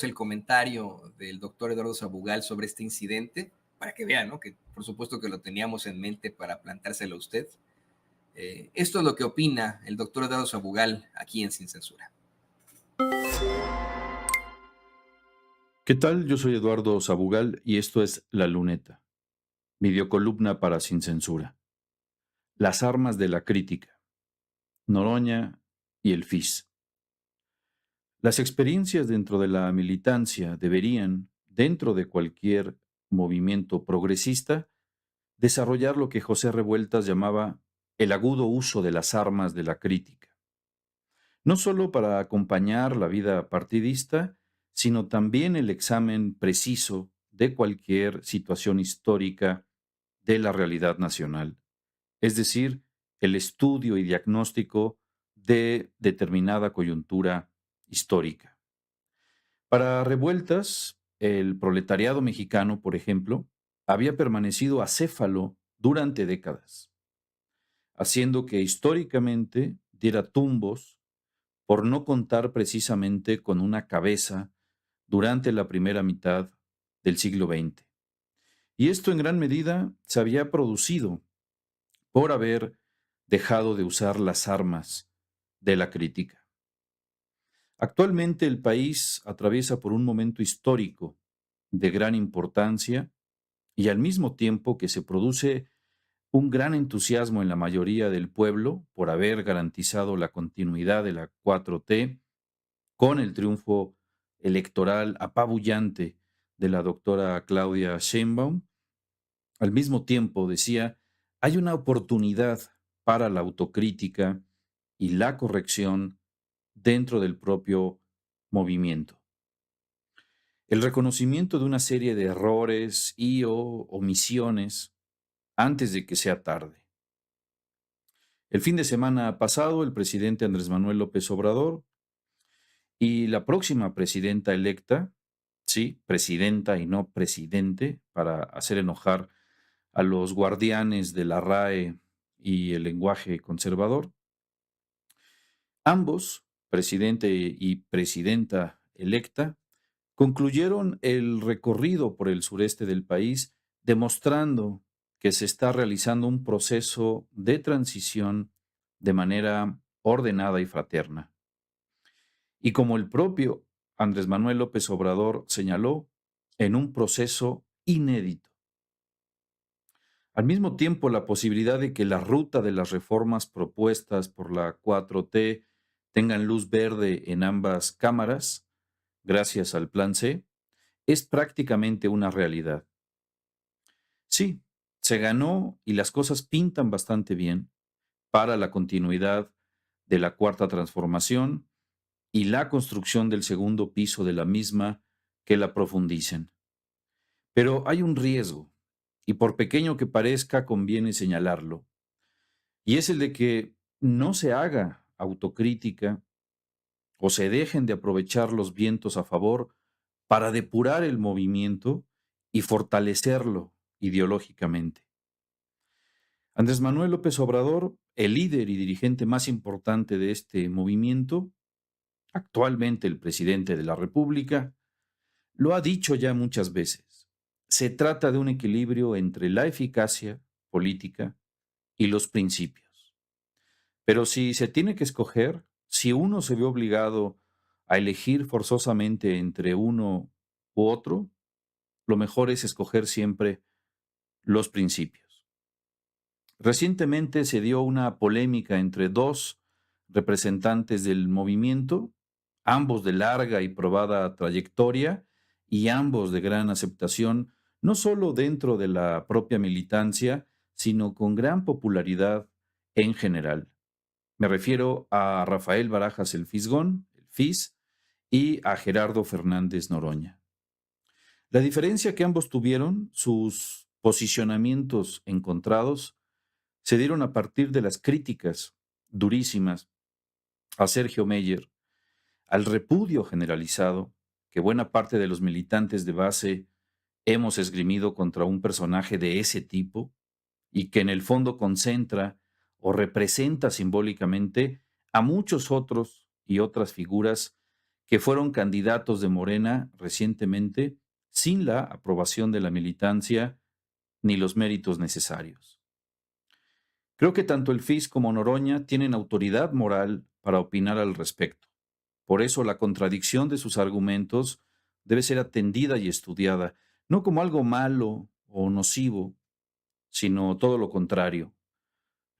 el comentario del doctor Eduardo Sabugal sobre este incidente, para que vean, ¿no? Que por supuesto que lo teníamos en mente para plantárselo a usted. Esto es lo que opina el doctor Eduardo Sabugal aquí en Sin Censura. ¿Qué tal? Yo soy Eduardo Sabugal y esto es La Luneta, videocolumna para Sin Censura. Las armas de la crítica, Noroña y el FIS. Las experiencias dentro de la militancia deberían, dentro de cualquier movimiento progresista, desarrollar lo que José Revueltas llamaba el agudo uso de las armas de la crítica. No solo para acompañar la vida partidista, sino también el examen preciso de cualquier situación histórica de la realidad nacional, es decir, el estudio y diagnóstico de determinada coyuntura histórica. Para Revueltas, el proletariado mexicano, por ejemplo, había permanecido acéfalo durante décadas, haciendo que históricamente diera tumbos por no contar precisamente con una cabeza durante la primera mitad del siglo XX. Y esto en gran medida se había producido por haber dejado de usar las armas de la crítica. Actualmente el país atraviesa por un momento histórico de gran importancia y al mismo tiempo que se produce un gran entusiasmo en la mayoría del pueblo por haber garantizado la continuidad de la 4T con el triunfo electoral apabullante de la doctora Claudia Sheinbaum. Al mismo tiempo, decía, hay una oportunidad para la autocrítica y la corrección dentro del propio movimiento. El reconocimiento de una serie de errores y o omisiones antes de que sea tarde. El fin de semana pasado, el presidente Andrés Manuel López Obrador y la próxima presidenta electa, sí, presidenta y no presidente, para hacer enojar a los guardianes de la RAE y el lenguaje conservador. Ambos, presidente y presidenta electa, concluyeron el recorrido por el sureste del país, demostrando que se está realizando un proceso de transición de manera ordenada y fraterna. Y como el propio Andrés Manuel López Obrador señaló, en un proceso inédito. Al mismo tiempo, la posibilidad de que la ruta de las reformas propuestas por la 4T tengan luz verde en ambas cámaras, gracias al Plan C, es prácticamente una realidad. Sí, se ganó y las cosas pintan bastante bien para la continuidad de la Cuarta Transformación y la construcción del segundo piso de la misma que la profundicen. Pero hay un riesgo, y por pequeño que parezca, conviene señalarlo, y es el de que no se haga autocrítica o se dejen de aprovechar los vientos a favor para depurar el movimiento y fortalecerlo ideológicamente. Andrés Manuel López Obrador, el líder y dirigente más importante de este movimiento, actualmente el presidente de la República, lo ha dicho ya muchas veces. Se trata de un equilibrio entre la eficacia política y los principios. Pero si se tiene que escoger, si uno se ve obligado a elegir forzosamente entre uno u otro, lo mejor es escoger siempre los principios. Recientemente se dio una polémica entre dos representantes del movimiento, ambos de larga y probada trayectoria y ambos de gran aceptación, no solo dentro de la propia militancia, sino con gran popularidad en general. Me refiero a Rafael Barajas el Fisgón, el FIS, y a Gerardo Fernández Noroña. La diferencia que ambos tuvieron, sus posicionamientos encontrados, se dieron a partir de las críticas durísimas a Sergio Meyer, al repudio generalizado que buena parte de los militantes de base hemos esgrimido contra un personaje de ese tipo y que en el fondo concentra o representa simbólicamente a muchos otros y otras figuras que fueron candidatos de Morena recientemente sin la aprobación de la militancia ni los méritos necesarios. Creo que tanto el FIS como Noroña tienen autoridad moral para opinar al respecto. Por eso la contradicción de sus argumentos debe ser atendida y estudiada, no como algo malo o nocivo, sino todo lo contrario.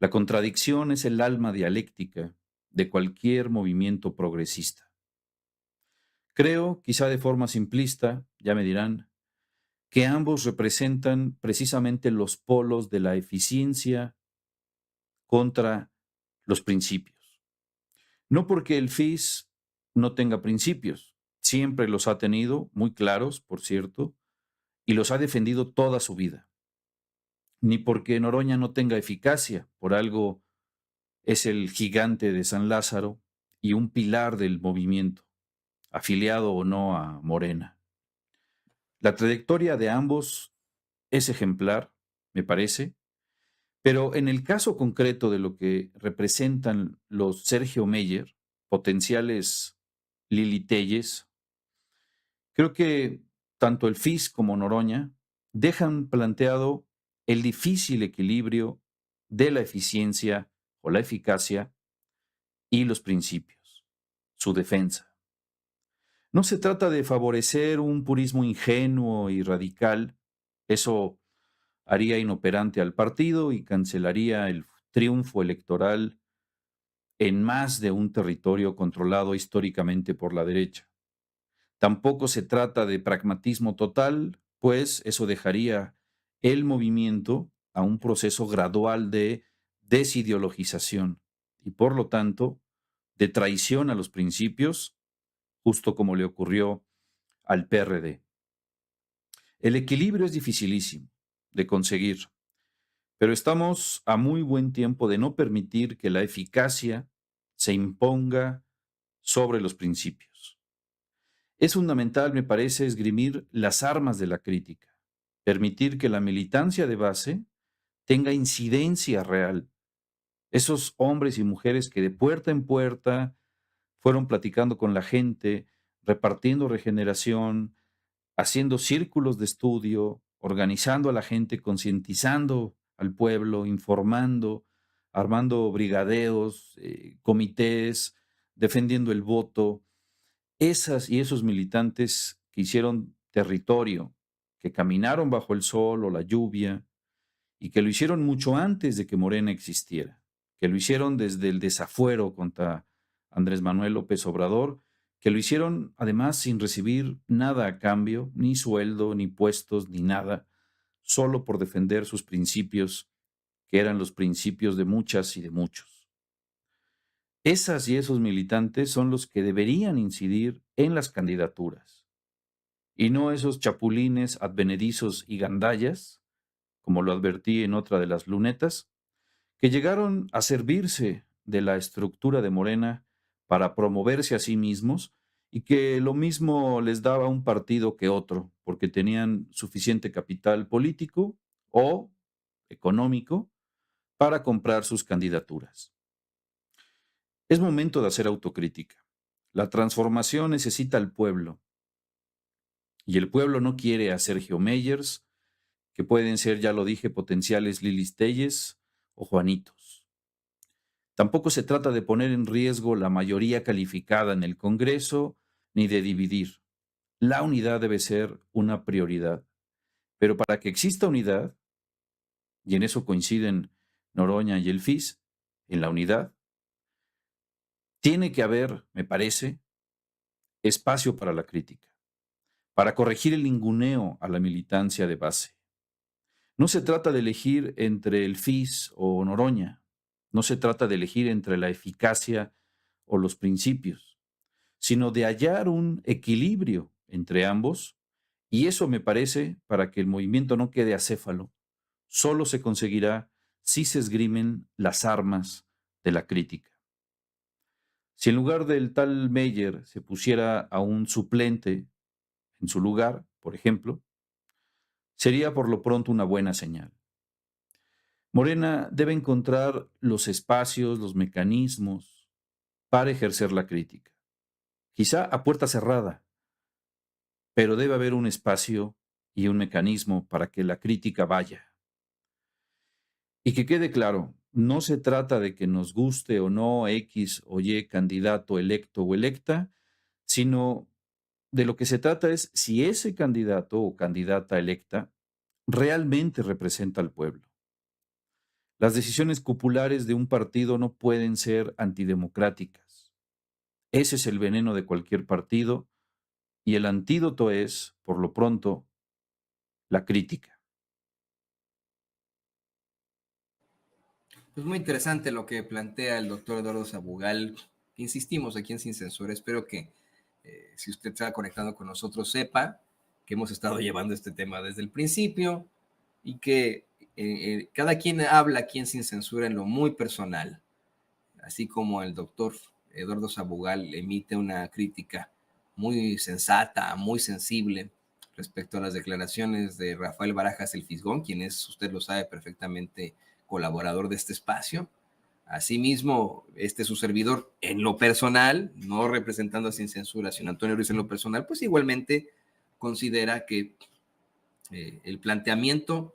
La contradicción es el alma dialéctica de cualquier movimiento progresista. Creo, quizá de forma simplista, ya me dirán, que ambos representan precisamente los polos de la eficiencia contra los principios. No porque el FIS no tenga principios, siempre los ha tenido, muy claros, por cierto, y los ha defendido toda su vida. Ni porque Noroña no tenga eficacia, por algo es el gigante de San Lázaro y un pilar del movimiento, afiliado o no a Morena. La trayectoria de ambos es ejemplar, me parece, pero en el caso concreto de lo que representan los Sergio Meyer, potenciales Lili Telles, creo que tanto el FIS como Noroña dejan planteado el difícil equilibrio de la eficiencia o la eficacia y los principios, su defensa. No se trata de favorecer un purismo ingenuo y radical, eso haría inoperante al partido y cancelaría el triunfo electoral en más de un territorio controlado históricamente por la derecha. Tampoco se trata de pragmatismo total, pues eso dejaría el movimiento a un proceso gradual de desideologización y por lo tanto de traición a los principios, justo como le ocurrió al PRD. El equilibrio es dificilísimo de conseguir, pero estamos a muy buen tiempo de no permitir que la eficacia se imponga sobre los principios. Es fundamental, me parece, esgrimir las armas de la crítica, permitir que la militancia de base tenga incidencia real. Esos hombres y mujeres que de puerta en puerta fueron platicando con la gente, repartiendo regeneración, haciendo círculos de estudio, organizando a la gente, concientizando al pueblo, informando, armando brigadeos, comités, defendiendo el voto. Esas y esos militantes que hicieron territorio, que caminaron bajo el sol o la lluvia y que lo hicieron mucho antes de que Morena existiera, que lo hicieron desde el desafuero contra Andrés Manuel López Obrador, que lo hicieron además sin recibir nada a cambio, ni sueldo, ni puestos, ni nada, solo por defender sus principios, que eran los principios de muchas y de muchos. Esas y esos militantes son los que deberían incidir en las candidaturas, y no esos chapulines advenedizos y gandallas, como lo advertí en otra de las lunetas, que llegaron a servirse de la estructura de Morena para promoverse a sí mismos y que lo mismo les daba un partido que otro, porque tenían suficiente capital político o económico para comprar sus candidaturas. Es momento de hacer autocrítica. La transformación necesita al pueblo y el pueblo no quiere a Sergio Meyers, que pueden ser, ya lo dije, potenciales Lilis Telles o Juanitos. Tampoco se trata de poner en riesgo la mayoría calificada en el Congreso ni de dividir. La unidad debe ser una prioridad. Pero para que exista unidad, y en eso coinciden Noroña y el FIS, en la unidad, tiene que haber, me parece, espacio para la crítica, para corregir el ninguneo a la militancia de base. No se trata de elegir entre el FIS o Noroña, no se trata de elegir entre la eficacia o los principios, sino de hallar un equilibrio entre ambos, y eso me parece, para que el movimiento no quede acéfalo, solo se conseguirá si se esgrimen las armas de la crítica. Si en lugar del tal Meyer se pusiera a un suplente en su lugar, por ejemplo, sería por lo pronto una buena señal. Morena debe encontrar los espacios, los mecanismos para ejercer la crítica. quizá a puerta cerrada, pero debe haber un espacio y un mecanismo para que la crítica vaya. Y que quede claro, no se trata de que nos guste o no X o Y candidato electo o electa, sino de lo que se trata es si ese candidato o candidata electa realmente representa al pueblo. Las decisiones populares de un partido no pueden ser antidemocráticas. Ese es el veneno de cualquier partido y el antídoto es, por lo pronto, la crítica. Pues muy interesante lo que plantea el doctor Eduardo Sabugal. Insistimos aquí en Sin Censura. Espero que si usted está conectando con nosotros sepa que hemos estado llevando este tema desde el principio y que cada quien habla aquí en Sin Censura en lo muy personal, así como el doctor Eduardo Sabugal emite una crítica muy sensata, muy sensible respecto a las declaraciones de Rafael Barajas el Fisgón, quien es, usted lo sabe perfectamente, colaborador de este espacio. Asimismo, este su servidor en lo personal, no representando a Sin Censura, sino Antonio Ruiz en lo personal, pues igualmente considera que el planteamiento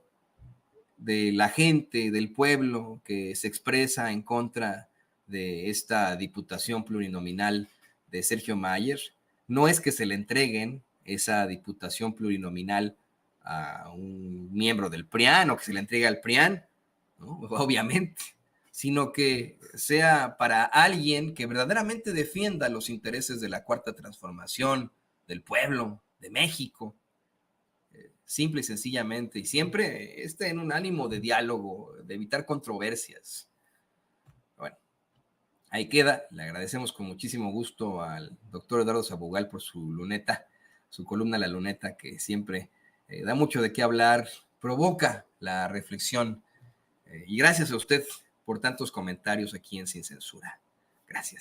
de la gente, del pueblo que se expresa en contra de esta diputación plurinominal de Sergio Mayer, no es que se le entreguen esa diputación plurinominal a un miembro del PRIAN o que se le entregue al PRIAN, ¿no? Obviamente, sino que sea para alguien que verdaderamente defienda los intereses de la Cuarta Transformación, del pueblo, de México, simple y sencillamente, y siempre esté en un ánimo de diálogo, de evitar controversias. Bueno, ahí queda. Le agradecemos con muchísimo gusto al doctor Eduardo Sabugal por su luneta, su columna La Luneta, que siempre da mucho de qué hablar, provoca la reflexión. Y gracias a usted por tantos comentarios aquí en Sin Censura. Gracias.